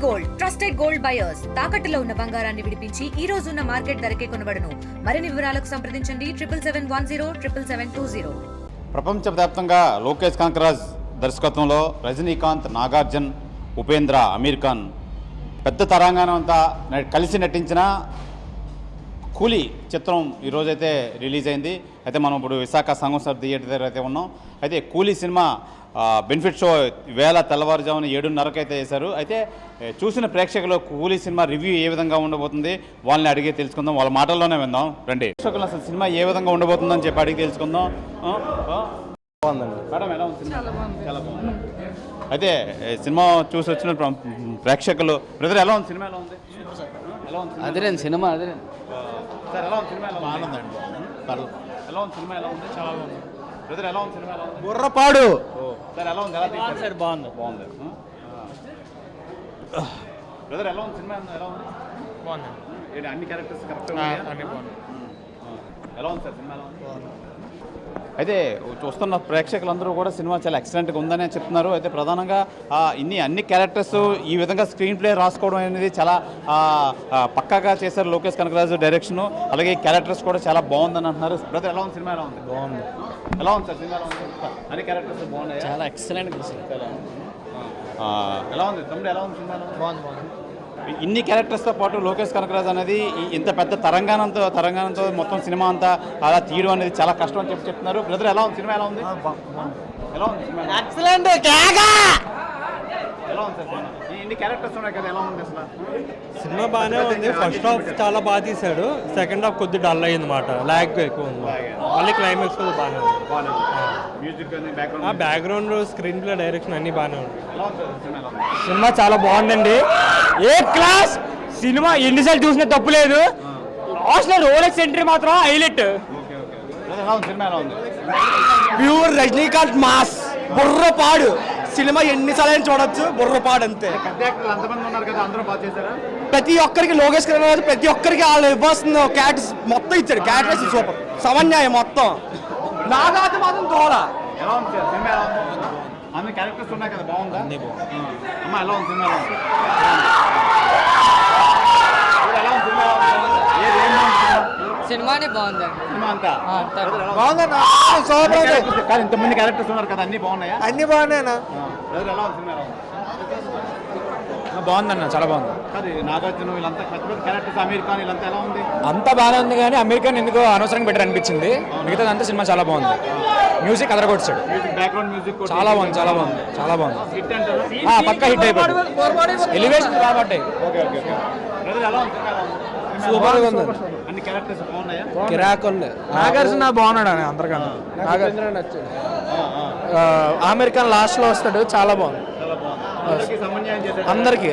Gold trusted gold buyers తాకట్టులో ఉన్న బంగారాన్ని విడిపించి ఈ రోజు ఉన్న మార్కెట్ ధరకే కొనబడును. మరిన్ని వివరాలకు సంప్రదించండి 7710777720. ప్రపంచవ్యాప్తంగా లోకేష్ కనకరాజ్ దర్శకత్వంలో రజనీకాంత్, నాగార్జున, ఉపేంద్ర, అమీర్ ఖాన్ పెద్ద తరంగానం అంతా కలిసి నటించిన కూలీ చిత్రం ఈరోజైతే రిలీజ్ అయింది. అయితే మనం ఇప్పుడు విశాఖ సంగం థియేటర్ దగ్గర అయితే ఉన్నాం. అయితే కూలీ సినిమా బెనిఫిట్ షో వేళ తెల్లవారుజామున 7:30కి అయితే వేశారు. అయితే చూసిన ప్రేక్షకులు కూలీ సినిమా రివ్యూ ఏ విధంగా ఉండబోతుంది వాళ్ళని అడిగి తెలుసుకుందాం, వాళ్ళ మాటల్లోనే విందాం రండి. ప్రేక్షకులు అసలు సినిమా ఏ విధంగా ఉండబోతుందని చెప్పి అడిగి తెలుసుకుందాం. బాగుందండి మేడం ఎలా ఉంది సినిమా? చాలా బాగుంది. అయితే సినిమా చూసి వచ్చిన ప్రేక్షకులు బ్రదర్ ఎలా ఉంది సినిమా? ఎలా ఉంది? అదేనండి సినిమా అదే సార్ ఎలా ఉంది సినిమా? ఎలా బాగుందండి. ఎలా ఉంది సినిమా? ఎలా ఉంది? చాలా బాగుంది. బ్రదర్ ఎలా ఉంది సినిమా? ఎలా ఉంది? బుర్రపాడు సార్ ఎలా ఉంది? ఎలా తీశారు సార్? బాగుంది బాగుంది. బ్రదర్ ఎలా ఉంది సినిమా? ఎలా ఉంది? బాగుందండి. ఏంటి అన్ని క్యారెక్టర్స్ కరెక్ట్ అన్ని బాగుంది. ఎలా ఉంది సార్ సినిమా? ఎలా ఉంది? అయితే చూస్తున్న ప్రేక్షకులందరూ కూడా సినిమా చాలా ఎక్సలెంట్గా ఉందని చెప్తున్నారు. అయితే ప్రధానంగా అన్ని క్యారెక్టర్స్ ఈ విధంగా స్క్రీన్ ప్లే రాసుకోవడం అనేది చాలా పక్కాగా చేశారు లోకేష్ కనకరాజు డైరెక్షన్. అలాగే క్యారెక్టర్స్ కూడా చాలా బాగుందని అంటున్నారు. బ్రదర్ ఎలా ఉంది సినిమా? ఎలా ఉంది? బాగుంది. ఎలా ఉంది సార్ సినిమా? ఎలా ఉంది? అన్ని క్యారెక్టర్స్ బాగున్నాయి. చాలా ఎక్సలెంట్ ఎలా ఉంది తమ్ముడు? ఎలా ఉంది సినిమా? బాగుంది బాగుంది. ఇన్ని క్యారెక్టర్స్తో పాటు లోకేష్ కనకరాజ్ అనేది ఇంత పెద్ద తరంగానంతో మొత్తం సినిమా అంతా అలా తీయడం అనేది చాలా కష్టం అని చెప్తున్నారు. బ్రదర్ ఎలా ఉంది సినిమా? ఎలా ఉంది? ఎలా ఉంది సినిమా? ఎక్సలెంట్. ఎలా ఉంది సార్ సినిమా? ఇన్ని క్యారెక్టర్స్ ఉన్నాయి కదా, ఎలా ఉంది అసలు? సినిమా బాగానే ఉంది. ఫస్ట్ హాఫ్ చాలా బాగా తీశాడు, సెకండ్ హాఫ్ కొద్ది డల్ అయ్యింది మాట, లాగ్ ఎక్కువ ఉంది. మళ్ళీ క్లైమాక్స్ బాగానే ఉంది. Music background, screen play, direction అన్ని బాగానే ఉంది. ఎలా ఉంది సార్ సినిమా? ఎలా ఉంది? సినిమా చాలా బాగుందండి. ఏ క్లాస్ సినిమా, ఎన్నిసార్లు చూసినా తప్పు లేదు. లాస్ట్ లో రోలెక్స్ ఎంట్రీ మాత్రం హైలైట్. Okay okay. ఎలా ఉంది సినిమా? ఎలా ఉంది? ప్యూర్ రజనీకాంత్ మాస్, బుర్రపాడు సినిమా ఎన్నిసార్లు చూడొచ్చు. బుర్రపాడు అంతే. పెద్ద యాక్టర్లు అంతమంది ఉన్నారు కదా, అందరూ బాగా చేశారా? ప్రతి ఒక్కరికి లోకేష్ కనకరాజు ప్రతి ఒక్కరికి వాళ్ళు ఇవ్వాల్సిన క్యారెక్టర్స్ మొత్తం ఇచ్చాడు. క్యారెక్టర్స్ సూపర్, సమన్యాయం మొత్తం. నాగార్జున మాత్రం తోడ. ఎలా ఉంది సార్ సినిమా? ఎలా ఉంది? అన్ని క్యారెక్టర్స్ ఉన్నాయి కదా, బాగుందా? అమ్మా ఎలా ఉంది సినిమా? ఎలా ఉంది? ఎలా ఉంది సినిమా? ఏం బాగుంది సినిమానే బాగుందండి. సినిమా అంతా బాగుందన్నా. కానీ ఇంతమంది క్యారెక్టర్స్ ఉన్నారు కదా, అన్ని బాగున్నాయా? అన్ని బాగున్నాయన్నా. ఎలా ఉంది సినిమా? ఎలా ఉంది? బాగుందన్న, చాలా బాగుంది. అది నాగార్జున వీళ్ళంతా పెద్ద పెద్ద క్యారెక్టర్స్, అమీర్ ఖాన్ వీళ్ళంతా ఎలా ఉంది? అంతా బాగానే ఉంది, కానీ అమెరికన్ ఎందుకో అనవసరంగా బెటర్ అనిపించింది. మిగతాది అంతా సినిమా చాలా బాగుంది. మ్యూజిక్ అదరగొట్టాడు. బ్యాక్గ్రౌండ్ మ్యూజిక్ చాలా బాగుంది, చాలా బాగుంది, చాలా బాగుంది. హిట్ అంటారా? పక్కా హిట్ అయిపోయింది. ఎలివేషన్ బాగుంటాయి. Okay okay okay. బ్రదర్ ఎలా ఉంది సినిమా? ఎలా ఉంది? సూపర్ గా ఉంది. అన్ని క్యారెక్టర్స్ బాగున్నాయా? కిరాక్ ఉంది. నాగార్జున బాగున్నాడు అని అందరికన్నా. అమెరికన్ లాస్ట్ లో వస్తాడు, చాలా బాగుంది. చాలా బాగుంది. అందరికీ సమన్వయం చేశాడు. అందరికి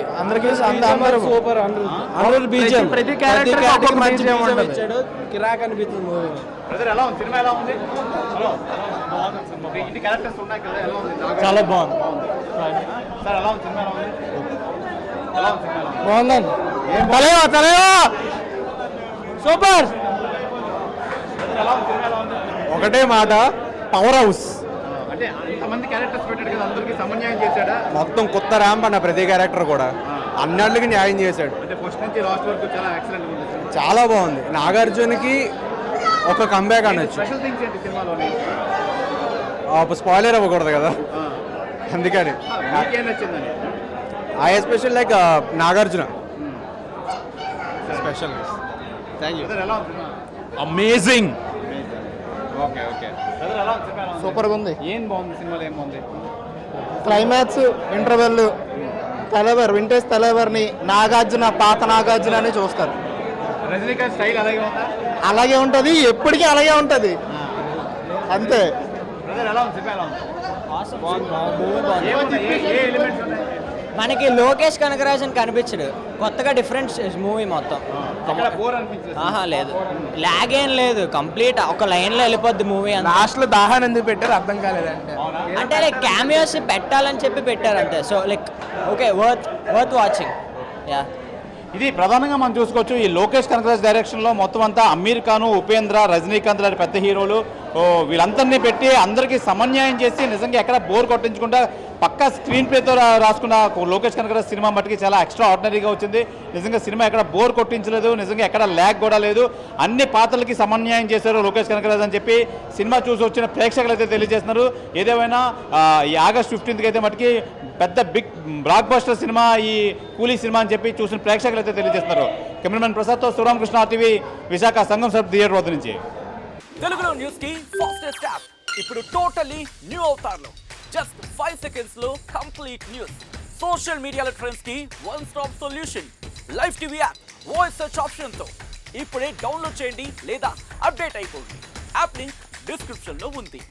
అందరూ సూపర్. అందరూ బీజం ప్రతి క్యారెక్టర్ మంచిగా ఇచ్చాడు. కిరాక్ అనిపిస్తుంది మూవీ. బ్రదర్ ఎలా ఉంది సినిమా? ఎలా ఉంది? హలో ఇన్ని క్యారెక్టర్స్ ఉన్నాయి కదా, ఎలా ఉంది? చాలా బాగుంది. సార్ ఎలా ఉంది సినిమా? ఎలా ఉంది? ఎలా ఉంది సినిమా? ఎలా ఉంది? బాగుందండి. తలయో సూపర్. ఎలా ఉంది సినిమా? ఎలా ఉంది? ఒకటే మాట, పవర్ హౌస్. అంటే అంతమంది క్యారెక్టర్స్ పెట్టాడు కదా, అందరికీ సమన్వయం చేశాడా? మొత్తం కొత్త ర్యాంప్ అన్న ప్రతి క్యారెక్టర్ కూడా అన్నిటికి న్యాయం చేశాడు. అంటే ఫస్ట్ నుంచి లాస్ట్ వరకు చాలా ఎక్సలెంట్ ఉంది. చాలా బాగుంది. నాగార్జునకి ఒక కంబ్యాక్ అనొచ్చు. స్పెషల్ థింగ్స్ ఏంటి సినిమాలోని? స్పాయిలర్ అవ్వకూడదు కదా, అందుకని. మీకేం నచ్చిందని? I especial like Nagarjuna special. Thank you. Brother ఎలా ఉంది cinema? Amazing. Okay okay. Brother ఎలా ఉంది సినిమా? ఎలా ఉంది? సూపర్గా ఉంది. ఏం బాగుంది సినిమాలో? ఏం బాగుంది? Climax, interval, Thalaivar vintage తలవర్ని Nagarjuna, పాత నాగార్జున అని చూస్తారు. రజనీకాంత్ స్టైల్ అలాగే ఉందా? అలాగే ఉంటుంది, ఎప్పటికీ అలాగే ఉంటుంది అంతే. బ్రదర్ ఎలా ఉంది సినిమా? ఎలా ఉంది? ఏముంది? ఏ ఎలిమెంట్స్ ఉన్నాయి? మనకి లోకేష్ కనకరాజన్ కనిపించడు, కొత్తగా డిఫరెంట్ మూవీ మొత్తం. అక్కడ బోర్ అనిపించింది? ఆహా లేదు, లాగ్ ఏం లేదు, కంప్లీట్ ఒక లైన్ లో వెళ్ళిపోద్ది మూవీ అంతా. లాస్ట్ లో దాహాన్ని ఎందుకు పెట్టారు అర్థం కాలేదంటే. అంటే లైక్ క్యామియోస్ పెట్టాలని చెప్పి పెట్టారు అంతే. So like okay, worth watching. Yeah. ఇది ప్రధానంగా మనం చూసుకోవచ్చు. ఈ లోకేష్ కనకరాజ్ డైరెక్షన్లో మొత్తం అంతా అమీర్ ఖాన్, ఉపేంద్ర, రజనీకాంత్ లాంటి పెద్ద హీరోలు వీళ్ళందరినీ పెట్టి అందరికీ సమన్యాయం చేసి నిజంగా ఎక్కడ బోర్ కొట్టించకుండా పక్కా స్క్రీన్ ప్లేతో రాసుకున్న లోకేష్ కనకరాజ్ సినిమా మట్టుకి చాలా ఎక్స్ట్రా ఆర్డినరీగా వచ్చింది. నిజంగా సినిమా ఎక్కడ బోర్ కొట్టించలేదు, నిజంగా ఎక్కడ ల్యాగ్ కూడా లేదు. అన్ని పాత్రలకి సమన్యాయం చేశారు లోకేష్ కనకరాజ్ అని చెప్పి సినిమా చూసి వచ్చిన ప్రేక్షకులు అయితే తెలియజేస్తున్నారు. ఏదేమైనా ఈ ఆగస్ట్ 15కి అయితే మట్టుకి పెద్ద బిగ్ బ్లాక్ బస్టర్ సినిమా ఈ కూలీ సినిమా అని చెప్పి చూసిన ప్రేక్షకులు అయితే తెలియజేస్తున్నారు. కెమెరామెన్ ప్రసాద్తో శివరామకృష్ణ, ఆర్టీవీ, విశాఖ, సంగం సబ్ థియేటర్ వద్ద నుంచి. తెలుగులో న్యూస్ కి ఫాస్టెస్ట్ యాప్ ఇప్పుడు టోటలీ న్యూ అవతార్లో జస్ట్ 5 seconds లో కంప్లీట్ న్యూస్. సోషల్ మీడియాలో ట్రెండ్స్ కి one stop solution. Live TV app voice search option తో ఇప్పుడే డౌన్లోడ్ చేయండి లేదా అప్డేట్ అయిపోండి. యాప్ లింక్ డిస్క్రిప్షన్ లో ఉంది.